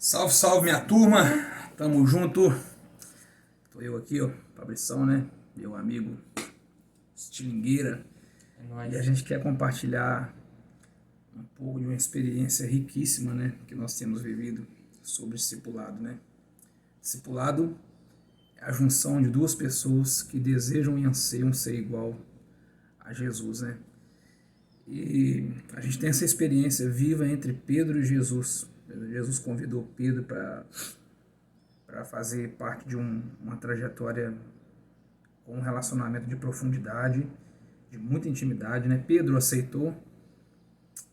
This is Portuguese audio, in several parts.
Salve, salve, minha turma. Tamo junto. Tô eu aqui, ó, Fabrição, né? Meu amigo Estilingueira. É E a nóis. gente quer compartilhar um pouco de uma experiência riquíssima, né? Que nós temos vivido sobre discipulado, né? Discipulado é a junção de duas pessoas que desejam e anseiam ser igual a Jesus, né? E a gente tem essa experiência viva entre Pedro e Jesus. Jesus convidou Pedro para fazer parte de uma trajetória com um relacionamento de profundidade, de muita intimidade, né? Pedro aceitou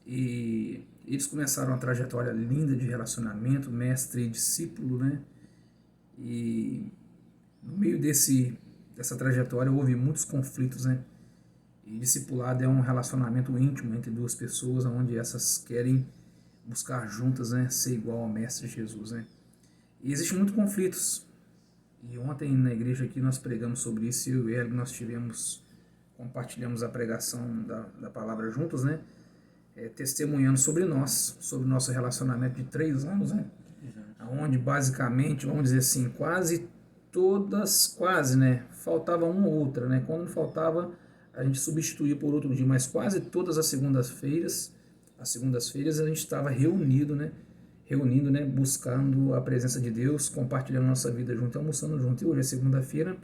e eles começaram uma trajetória linda de relacionamento, mestre e discípulo, né? E no meio dessa trajetória houve muitos conflitos, né? E discipulado é um relacionamento íntimo entre duas pessoas, onde essas querem buscar juntas, né? Ser igual ao mestre Jesus, né? E existem muitos conflitos. E ontem na igreja aqui nós pregamos sobre isso, eu e o Hélio, nós compartilhamos a pregação da palavra juntos, né? Testemunhando sobre nós, sobre o nosso relacionamento de 3 anos, né? Exato. Onde basicamente, vamos dizer assim, quase, né? Faltava uma ou outra, né? Quando não faltava, a gente substituía por outro dia, mas quase todas as segundas-feiras a gente estava reunindo, né, buscando a presença de Deus, compartilhando nossa vida junto, almoçando junto. E hoje é segunda-feira,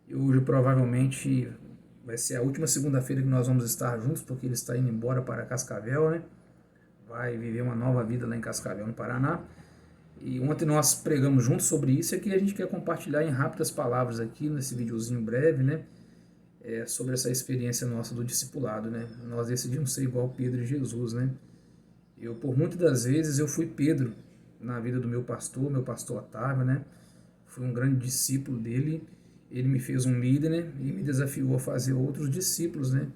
e hoje provavelmente vai ser a última segunda-feira que nós vamos estar juntos, porque ele está indo embora para Cascavel, né? Vai viver uma nova vida lá em Cascavel, no Paraná. E ontem nós pregamos juntos sobre isso, e aqui a gente quer compartilhar em rápidas palavras aqui, nesse videozinho breve, né? Sobre essa experiência nossa do discipulado, né? Nós decidimos ser igual Pedro e Jesus, né? Por muitas das vezes, eu fui Pedro na vida do meu pastor Otávio, né? Fui um grande discípulo dele. Ele me fez um líder, né? E me desafiou a fazer outros discípulos, né?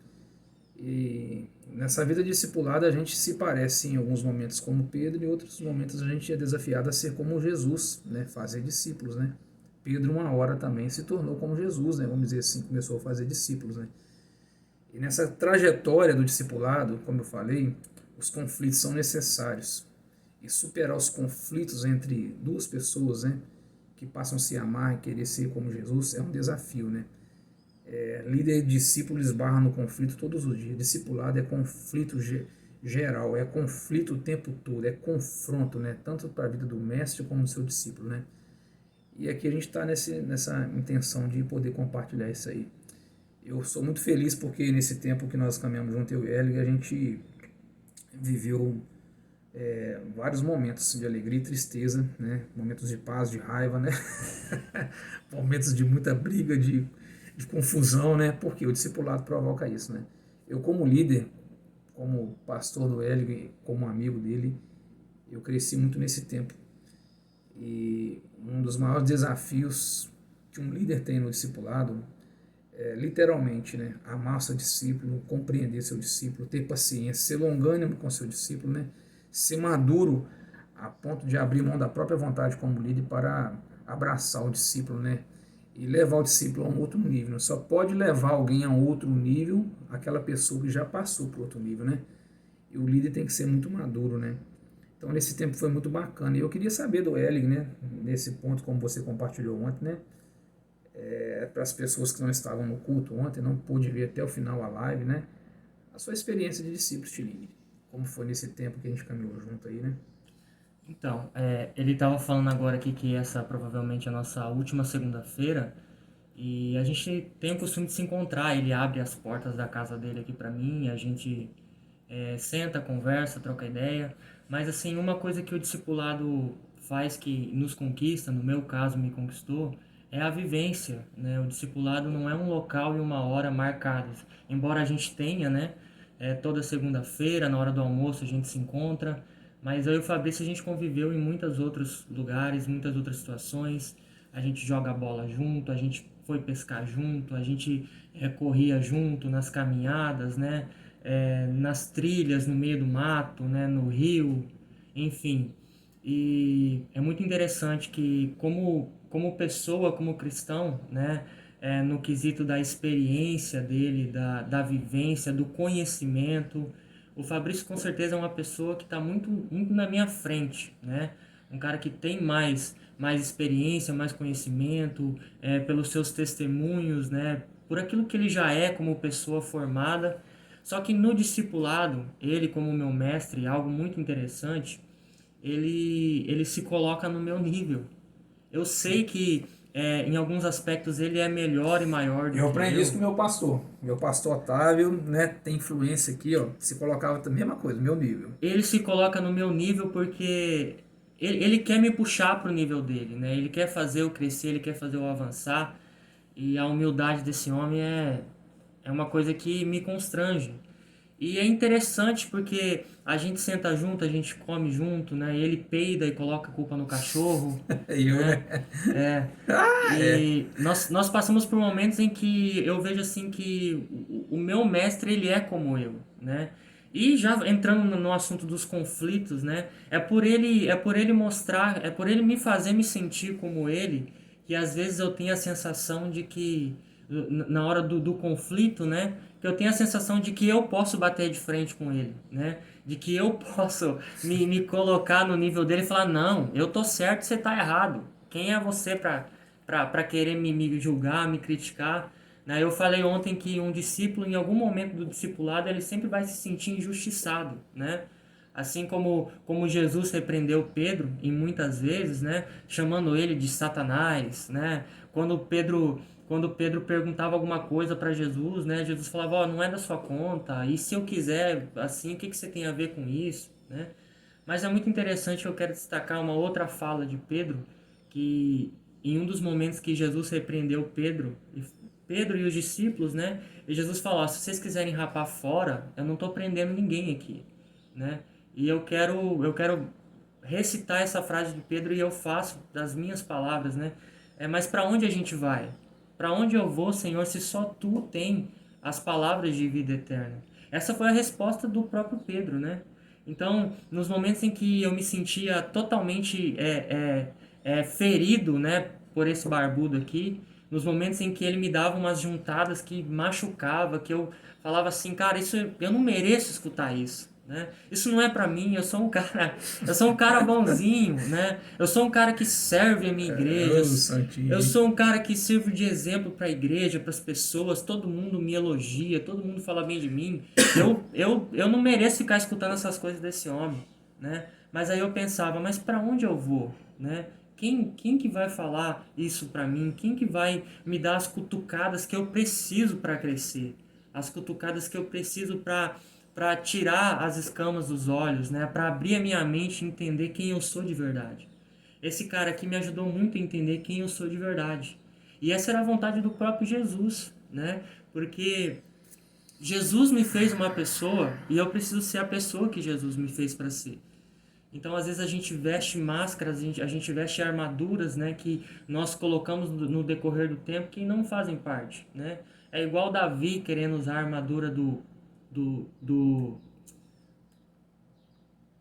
E nessa vida discipulada a gente se parece em alguns momentos como Pedro e em outros momentos a gente é desafiado a ser como Jesus, né? Fazer discípulos, né? Pedro uma hora também se tornou como Jesus, né? Vamos dizer assim, começou a fazer discípulos, né? E nessa trajetória do discipulado, como eu falei, os conflitos são necessários. E superar os conflitos entre duas pessoas, né, que passam a se amar e querer ser como Jesus, é um desafio, né? Líder e discípulo esbarram no conflito todos os dias. Discipulado é conflito geral, é conflito o tempo todo, é confronto, né? Tanto para a vida do mestre como do seu discípulo, né? E aqui a gente está nessa intenção de poder compartilhar isso aí. Eu sou muito feliz porque nesse tempo que nós caminhamos junto, eu e Hélio, a gente viveu vários momentos de alegria e tristeza, né? Momentos de paz, de raiva, né? Momentos de muita briga, de confusão, né? Porque o discipulado provoca isso, né? Eu como líder, como pastor do Hélio e como amigo dele, eu cresci muito nesse tempo. E um dos maiores desafios que um líder tem no discipulado literalmente, né? Amar seu discípulo, compreender seu discípulo, ter paciência, ser longânimo com seu discípulo, né? Ser maduro a ponto de abrir mão da própria vontade como líder para abraçar o discípulo, né? E levar o discípulo a um outro nível. Só pode levar alguém a um outro nível aquela pessoa que já passou por outro nível, né? E o líder tem que ser muito maduro, né? Então, nesse tempo foi muito bacana. E eu queria saber do Elig, né? Nesse ponto, como você compartilhou ontem, né? Para as pessoas que não estavam no culto ontem, não pôde ver até o final a live, né? A sua experiência de discípulo, Tiline. Como foi nesse tempo que a gente caminhou junto aí, né? Então, ele estava falando agora aqui que essa provavelmente é a nossa última segunda-feira e a gente tem o costume de se encontrar. Ele abre as portas da casa dele aqui para mim, a gente senta, conversa, troca ideia. Mas assim, uma coisa que o discipulado faz que nos conquista, no meu caso me conquistou, é a vivência, né? O discipulado não é um local e uma hora marcados, embora a gente tenha, né? Toda segunda-feira, na hora do almoço, a gente se encontra, mas eu e o Fabrício a gente conviveu em muitos outros lugares, muitas outras situações. A gente joga bola junto, a gente foi pescar junto, a gente corria junto nas caminhadas, né? Nas trilhas no meio do mato, né? No rio, enfim. E é muito interessante que como pessoa, como cristão, né? No quesito da experiência dele, da vivência, do conhecimento, o Fabrício com certeza é uma pessoa que está muito na minha frente, né? um cara que tem mais experiência, mais conhecimento, pelos seus testemunhos, né? Por aquilo que ele já é como pessoa formada. Só que no discipulado, ele como meu mestre, algo muito interessante, ele se coloca no meu nível. Eu sei que em alguns aspectos ele é melhor e maior do Eu que aprendi isso eu. com o meu pastor. Meu pastor Otávio, né, tem influência aqui, ó. Se colocava a mesma coisa, meu nível. Ele se coloca no meu nível porque ele quer me puxar para o nível dele, né? Ele quer fazer eu crescer, ele quer fazer eu avançar. E a humildade desse homem é uma coisa que me constrange. E é interessante porque a gente senta junto, a gente come junto, né? Ele peida e coloca a culpa no cachorro, Eu, né? né? É. É. E nós passamos por momentos em que eu vejo assim que o meu mestre ele é como eu, né? E já entrando no assunto dos conflitos, né? É por ele mostrar, é por ele me fazer me sentir como ele, que às vezes eu tenho a sensação de que na hora do conflito, né? Que eu tenho a sensação de que eu posso bater de frente com ele, né? De que eu posso me colocar no nível dele e falar, não, eu tô certo, você tá errado. Quem é você para querer me julgar, me criticar? Né? Eu falei ontem que um discípulo, em algum momento do discipulado, ele sempre vai se sentir injustiçado, né? Assim como Jesus repreendeu Pedro, e muitas vezes, né? Chamando ele de Satanás, né? Quando Pedro perguntava alguma coisa para Jesus, né? Jesus falava, ó, não é da sua conta, e se eu quiser, assim, o que você tem a ver com isso, né? Mas é muito interessante, eu quero destacar uma outra fala de Pedro, que em um dos momentos que Jesus repreendeu Pedro e os discípulos, né? E Jesus falou, ó, se vocês quiserem rapar fora, eu não estou prendendo ninguém aqui, né? E eu quero recitar essa frase de Pedro e eu faço das minhas palavras, né? Mas para onde a gente vai? Para onde eu vou, Senhor, se só tu tem as palavras de vida eterna? Essa foi a resposta do próprio Pedro, né? Então, nos momentos em que eu me sentia totalmente ferido, né, por esse barbudo aqui, nos momentos em que ele me dava umas juntadas que machucava, que eu falava assim, cara, isso eu não mereço escutar isso, né? Isso não é pra mim, eu sou um cara bonzinho, né? Eu sou um cara que serve a minha igreja, Ô, Santinho, eu hein? sou um cara que sirvo de exemplo para a igreja, para as pessoas, todo mundo me elogia, todo mundo fala bem de mim. Eu não mereço ficar escutando essas coisas desse homem, né? Mas aí eu pensava, mas para onde eu vou, né? Quem que vai falar isso para mim? Quem que vai me dar as cutucadas que eu preciso para crescer? As cutucadas que eu preciso para tirar as escamas dos olhos, né? Para abrir a minha mente e entender quem eu sou de verdade. Esse cara aqui me ajudou muito a entender quem eu sou de verdade. E essa era a vontade do próprio Jesus, né? Porque Jesus me fez uma pessoa e eu preciso ser a pessoa que Jesus me fez para ser. Então, às vezes a gente veste máscaras, a gente veste armaduras, né, que nós colocamos no decorrer do tempo que não fazem parte, né? É igual Davi querendo usar a armadura do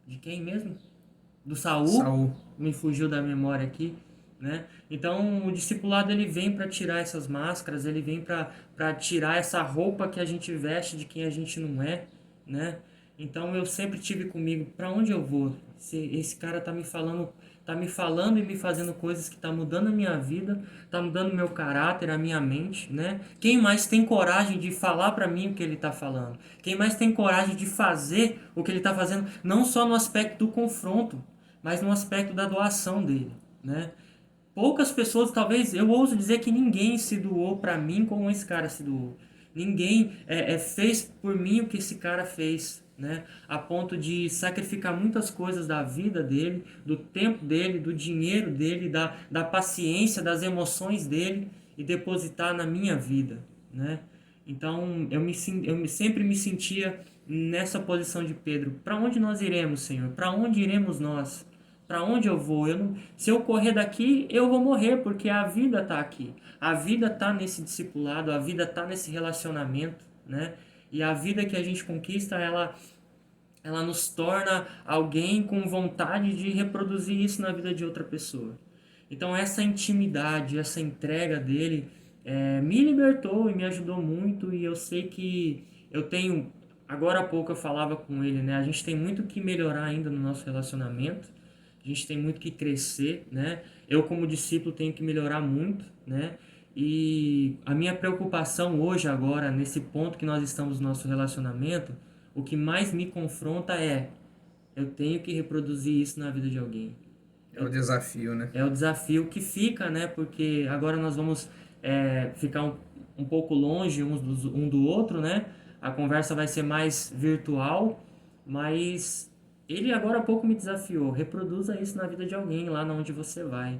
de quem mesmo? Do Saul, Saul. me fugiu da memória aqui, né? Então, o discipulado ele vem para tirar essas máscaras, ele vem para tirar essa roupa que a gente veste de quem a gente não é, né? Então, eu sempre tive comigo, para onde eu vou? Esse cara tá me falando e me fazendo coisas que tá mudando a minha vida, tá mudando meu caráter, a minha mente, né? Quem mais tem coragem de falar para mim o que ele tá falando? Quem mais tem coragem de fazer o que ele tá fazendo, não só no aspecto do confronto, mas no aspecto da doação dele, né? Poucas pessoas, talvez, eu ouso dizer que ninguém se doou para mim como esse cara se doou. Ninguém fez por mim o que esse cara fez, né? A ponto de sacrificar muitas coisas da vida dele, do tempo dele, do dinheiro dele, da paciência, das emoções dele e depositar na minha vida, né? Então, sempre me sentia nessa posição de Pedro. Para onde nós iremos, Senhor? Para onde iremos nós? Para onde eu vou? Se eu correr daqui, eu vou morrer, porque a vida está aqui. A vida está nesse discipulado, a vida está nesse relacionamento, né? E a vida que a gente conquista, ela nos torna alguém com vontade de reproduzir isso na vida de outra pessoa. Então essa intimidade, essa entrega dele me libertou e me ajudou muito, e eu sei que eu tenho, agora há pouco eu falava com ele, né? A gente tem muito que melhorar ainda no nosso relacionamento. A gente tem muito que crescer, né? Eu, como discípulo, tenho que melhorar muito, né? E a minha preocupação hoje, agora, nesse ponto que nós estamos no nosso relacionamento, o que mais me confronta é: eu tenho que reproduzir isso na vida de alguém. É o desafio, né? É o desafio que fica, né? Porque agora nós vamos ficar um pouco longe um do outro, né? A conversa vai ser mais virtual, mas ele agora há pouco me desafiou: reproduza isso na vida de alguém lá onde você vai.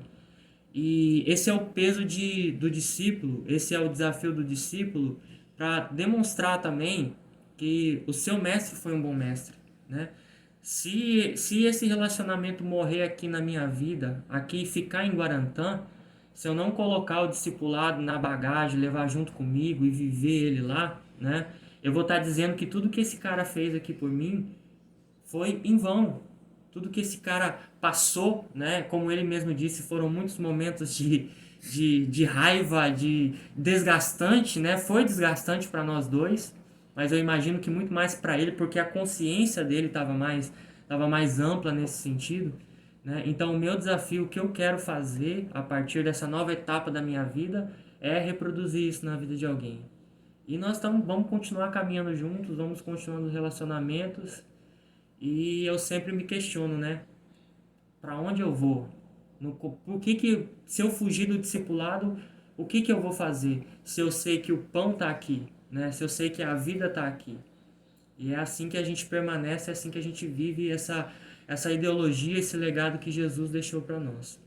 E esse é o peso do discípulo, esse é o desafio do discípulo, para demonstrar também que o seu mestre foi um bom mestre, né? Se esse relacionamento morrer aqui na minha vida, aqui ficar em Guarantã, se eu não colocar o discipulado na bagagem, levar junto comigo e viver ele lá, né? Eu vou estar dizendo que tudo que esse cara fez aqui por mim foi em vão. Tudo que esse cara passou, né? Como ele mesmo disse, foram muitos momentos de raiva, de desgastante, né? Foi desgastante para nós dois, mas eu imagino que muito mais para ele, porque a consciência dele tava mais ampla nesse sentido, né? Então, o meu desafio, o que eu quero fazer a partir dessa nova etapa da minha vida, é reproduzir isso na vida de alguém. E vamos continuar caminhando juntos, vamos continuar nos relacionamentos. E eu sempre me questiono, né? Para onde eu vou? Se eu fugir do discipulado, o que eu vou fazer? Se eu sei que o pão está aqui, né? Se eu sei que a vida está aqui. E é assim que a gente permanece, é assim que a gente vive essa ideologia, esse legado que Jesus deixou para nós.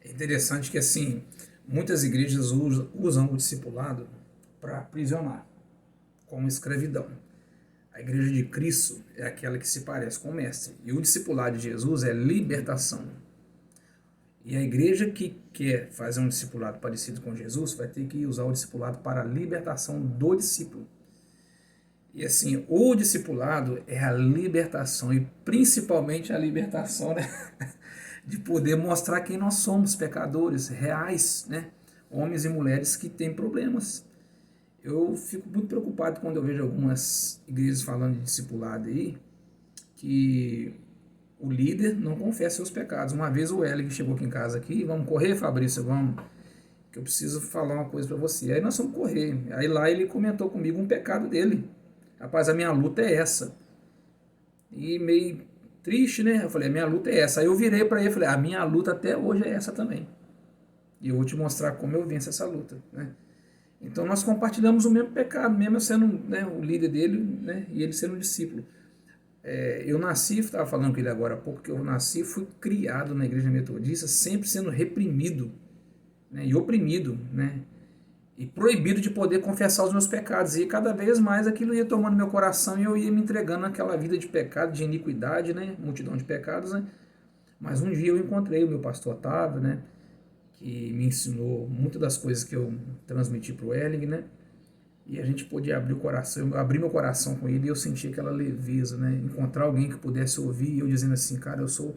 É interessante que, assim, muitas igrejas usam o discipulado para aprisionar, como escravidão. A igreja de Cristo é aquela que se parece com o mestre. E o discipulado de Jesus é libertação. E a igreja que quer fazer um discipulado parecido com Jesus vai ter que usar o discipulado para a libertação do discípulo. E assim, o discipulado é a libertação, e principalmente a libertação, né? De poder mostrar quem nós somos, pecadores reais, né? Homens e mulheres que têm problemas. Eu fico muito preocupado quando eu vejo algumas igrejas falando de discipulado aí, que o líder não confessa seus pecados. Uma vez o Elig chegou aqui em casa aqui: vamos correr, Fabrício, vamos, que eu preciso falar uma coisa para você. Aí nós fomos correr. Aí lá ele comentou comigo um pecado dele. Rapaz, a minha luta é essa. E meio triste, né? Eu falei: a minha luta é essa. Aí eu virei para ele e falei: a minha luta até hoje é essa também. E eu vou te mostrar como eu venço essa luta, né? Então nós compartilhamos o mesmo pecado, mesmo eu sendo, né, o líder dele, né, e ele sendo um discípulo. Eu nasci, estava falando com ele agora há pouco, que eu nasci e fui criado na igreja metodista, sempre sendo reprimido, né, e oprimido, né, e proibido de poder confessar os meus pecados. E cada vez mais aquilo ia tomando meu coração e eu ia me entregando naquela vida de pecado, de iniquidade, né, multidão de pecados, né. Mas um dia eu encontrei o meu pastor Otávio, né, que me ensinou muitas das coisas que eu transmiti para o Erling, né? E a gente podia abrir o coração, eu abri meu coração com ele e eu senti aquela leveza, né? Encontrar alguém que pudesse ouvir, e eu dizendo assim: cara, eu sou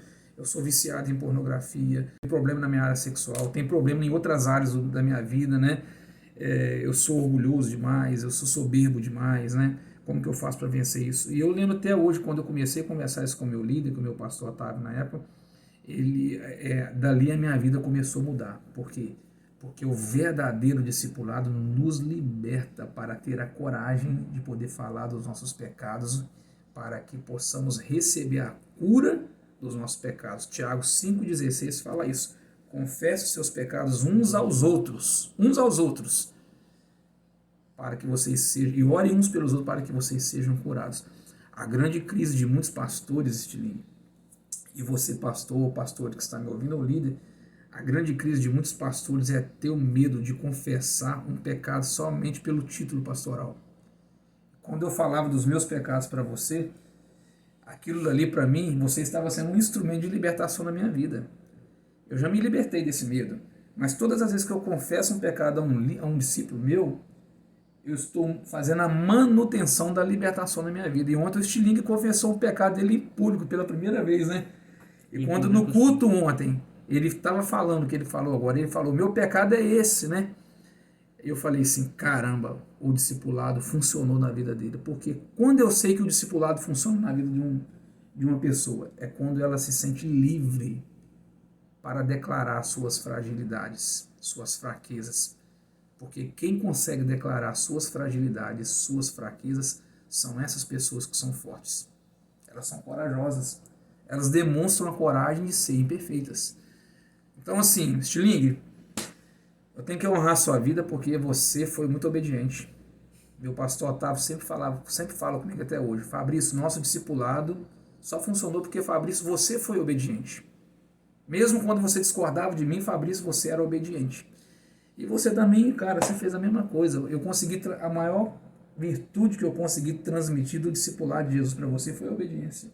viciado em pornografia, tem problema na minha área sexual, tem problema em outras áreas da minha vida, né? Eu sou orgulhoso demais, eu sou soberbo demais, né? Como que eu faço para vencer isso? E eu lembro até hoje, quando eu comecei a conversar isso com o meu líder, com o meu pastor Otávio na época, dali a minha vida começou a mudar. Por quê? Porque o verdadeiro discipulado nos liberta para ter a coragem de poder falar dos nossos pecados, para que possamos receber a cura dos nossos pecados. Tiago 5,16 fala isso: confesse os seus pecados uns aos outros, para que vocês sejam, e orem uns pelos outros para que vocês sejam curados. A grande crise de muitos pastores, Estilinho, e você, pastor ou pastor que está me ouvindo, ou líder, a grande crise de muitos pastores é ter o medo de confessar um pecado somente pelo título pastoral. Quando eu falava dos meus pecados para você, aquilo ali para mim, você estava sendo um instrumento de libertação na minha vida. Eu já me libertei desse medo, mas todas as vezes que eu confesso um pecado a um discípulo meu, eu estou fazendo a manutenção da libertação na minha vida. E ontem o Stiling confessou um pecado dele em público pela primeira vez, né? E quando no culto ontem, ele estava falando o que ele falou agora, ele falou: meu pecado é esse, né? Eu falei assim: caramba, o discipulado funcionou na vida dele. Porque quando eu sei que o discipulado funciona na vida de uma pessoa é quando ela se sente livre para declarar suas fragilidades, suas fraquezas. Porque quem consegue declarar suas fragilidades, suas fraquezas, são essas pessoas que são fortes. Elas são corajosas. Elas demonstram a coragem de ser imperfeitas. Então, assim, Stiling, eu tenho que honrar a sua vida porque você foi muito obediente. Meu pastor Otávio sempre fala comigo até hoje. Fabrício, nosso discipulado só funcionou porque, Fabrício, você foi obediente. Mesmo quando você discordava de mim, Fabrício, você era obediente. E você também, cara, você fez a mesma coisa. Eu consegui, a maior virtude que eu consegui transmitir do discipulado de Jesus para você foi a obediência.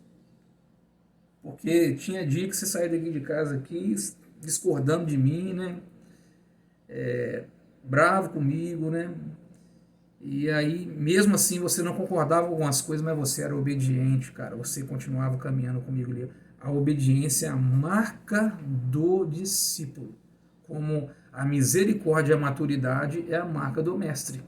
Porque tinha dia que você saía daqui de casa aqui discordando de mim, né? Bravo comigo, né? E aí, mesmo assim, você não concordava com algumas coisas, mas você era obediente, cara. Você continuava caminhando comigo ali. A obediência é a marca do discípulo. Como a misericórdia e a maturidade é a marca do mestre.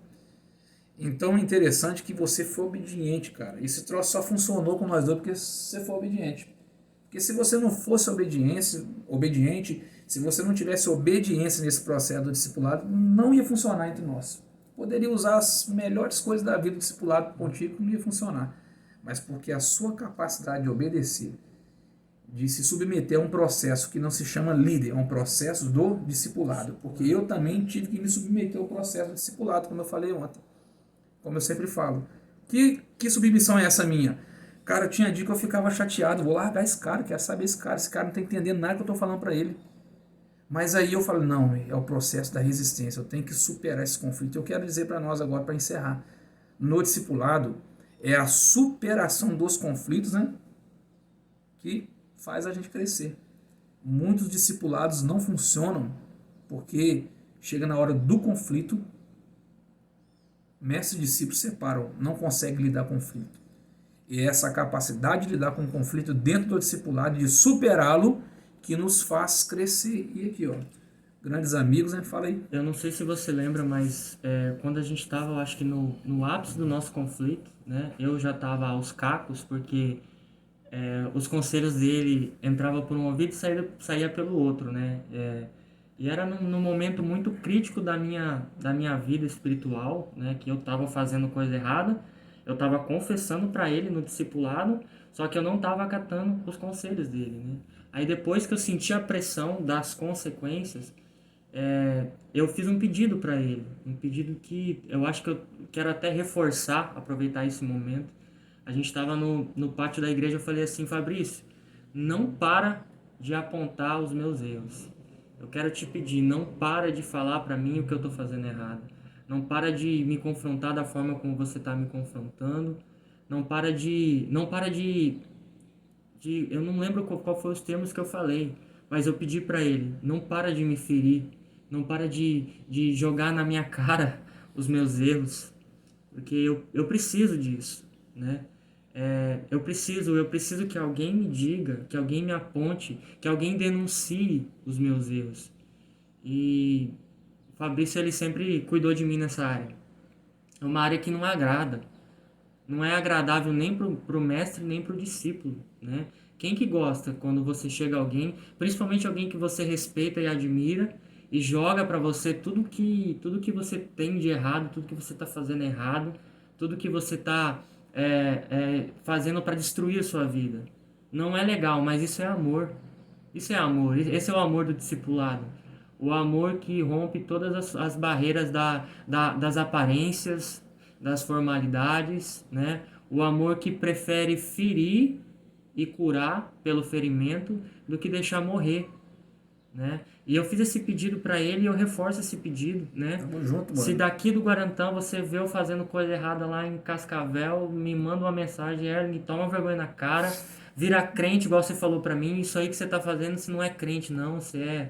Então é interessante que você foi obediente, cara. Esse troço só funcionou com nós dois porque você foi obediente. Porque se você não fosse obediente, se você não tivesse obediência nesse processo do discipulado, não ia funcionar entre nós. Poderia usar as melhores coisas da vida do discipulado contigo, não ia funcionar. Mas porque a sua capacidade de obedecer, de se submeter a um processo que não se chama líder, é um processo do discipulado. Porque eu também tive que me submeter ao processo do discipulado, como eu falei ontem. Como eu sempre falo. Que submissão é essa minha? Cara, tinha dia que eu ficava chateado, vou largar esse cara, quero saber esse cara não está entendendo nada que eu estou falando para ele. Mas aí eu falo, não, é o processo da resistência, eu tenho que superar esse conflito. Eu quero dizer para nós agora, para encerrar, no discipulado, é a superação dos conflitos, né, que faz a gente crescer. Muitos discipulados não funcionam porque chega na hora do conflito, mestre e discípulo separam, não conseguem lidar com o conflito. E é essa capacidade de lidar com o conflito dentro do discipulado, de superá-lo, que nos faz crescer. E aqui, ó, grandes amigos, né? Fala aí. Eu não sei se você lembra, mas quando a gente estava, eu acho que no ápice do nosso conflito, né? Eu já estava aos cacos, porque os conselhos dele entravam por um ouvido e saía pelo outro, né? E era num momento muito crítico da minha vida espiritual, né? Que eu estava fazendo coisa errada, eu estava confessando para ele no discipulado, só que eu não estava acatando os conselhos dele, né? Aí depois que eu senti a pressão das consequências, eu fiz um pedido para ele, um pedido que eu acho que eu quero até reforçar, aproveitar esse momento. A gente estava no pátio da igreja, eu falei assim, Fabrício, não para de apontar os meus erros. Eu quero te pedir, não para de falar para mim o que eu estou fazendo errado. Não para de me confrontar da forma como você está me confrontando. Não para de eu não lembro qual foi os termos que eu falei, mas eu pedi para ele, não para de me ferir, não para de jogar na minha cara os meus erros, porque eu preciso disso, né? Eu preciso que alguém me diga, que alguém me aponte, que alguém denuncie os meus erros. E o Fabrício, ele sempre cuidou de mim nessa área. É uma área que não agrada. Não é agradável nem pro mestre, nem pro discípulo, né? Quem que gosta quando você chega a alguém, principalmente alguém que você respeita e admira, e joga para você tudo que você tem de errado, tudo que você está fazendo errado, tudo que você está fazendo para destruir a sua vida. Não é legal, mas isso é amor. Isso é amor. Esse é o amor do discipulado. O amor que rompe todas as barreiras das aparências, das formalidades, né? O amor que prefere ferir e curar pelo ferimento do que deixar morrer, né? E eu fiz esse pedido para ele e eu reforço esse pedido, né? Tamo junto, mano. Se daqui do Guarantã você vê eu fazendo coisa errada lá em Cascavel, me manda uma mensagem, me toma vergonha na cara, vira crente igual você falou para mim, isso aí que você tá fazendo, você não é crente não, você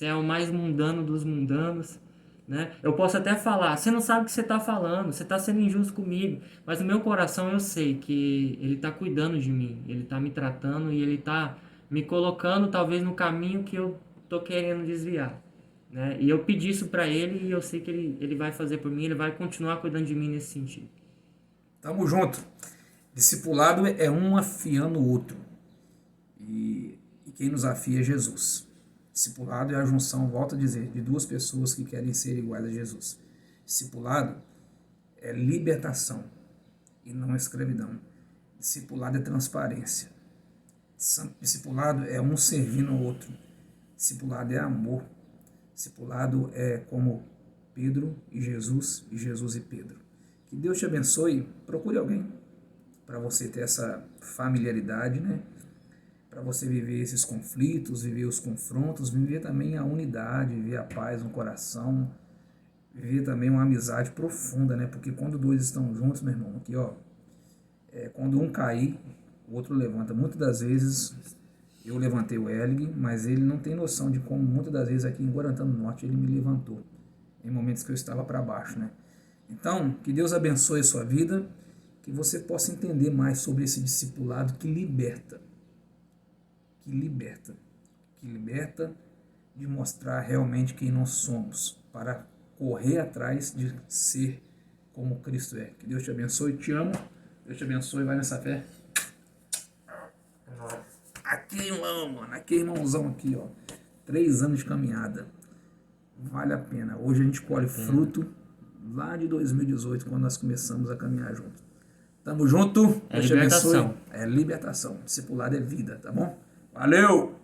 é o mais mundano dos mundanos, né? Eu posso até falar, você não sabe o que você está falando, você está sendo injusto comigo, mas no meu coração eu sei que ele está cuidando de mim, ele está me tratando e ele está me colocando talvez no caminho que eu tô querendo desviar, né? E eu pedi isso para ele e eu sei que ele vai fazer por mim, ele vai continuar cuidando de mim nesse sentido. Tamo junto. Discipulado é um afiando o outro. E quem nos afia é Jesus. Discipulado é a junção, volto a dizer, de duas pessoas que querem ser iguais a Jesus. Discipulado é libertação e não escravidão. Discipulado é transparência. Discipulado é um servindo ao outro. Discipulado é amor. Discipulado é como Pedro e Jesus e Pedro. Que Deus te abençoe. Procure alguém para você ter essa familiaridade, né? Para você viver esses conflitos, viver os confrontos, viver também a unidade, viver a paz no coração, viver também uma amizade profunda, né? Porque quando dois estão juntos, meu irmão, aqui ó, quando um cair, o outro levanta. Muitas das vezes eu levantei o Elg, mas ele não tem noção de como muitas das vezes aqui em Guarantã do Norte ele me levantou, em momentos que eu estava para baixo, né? Então, que Deus abençoe a sua vida, que você possa entender mais sobre esse discipulado que liberta, de mostrar realmente quem nós somos, para correr atrás de ser como Cristo é. Que Deus te abençoe, te amo, Deus te abençoe, vai nessa fé. Aqui, irmão, mano, aqui, irmãozão, aqui, ó, 3 anos de caminhada, vale a pena. Hoje a gente colhe fruto lá de 2018, quando nós começamos a caminhar junto. Tamo junto, Deus te abençoe. É libertação, discipulado é vida, tá bom? Valeu!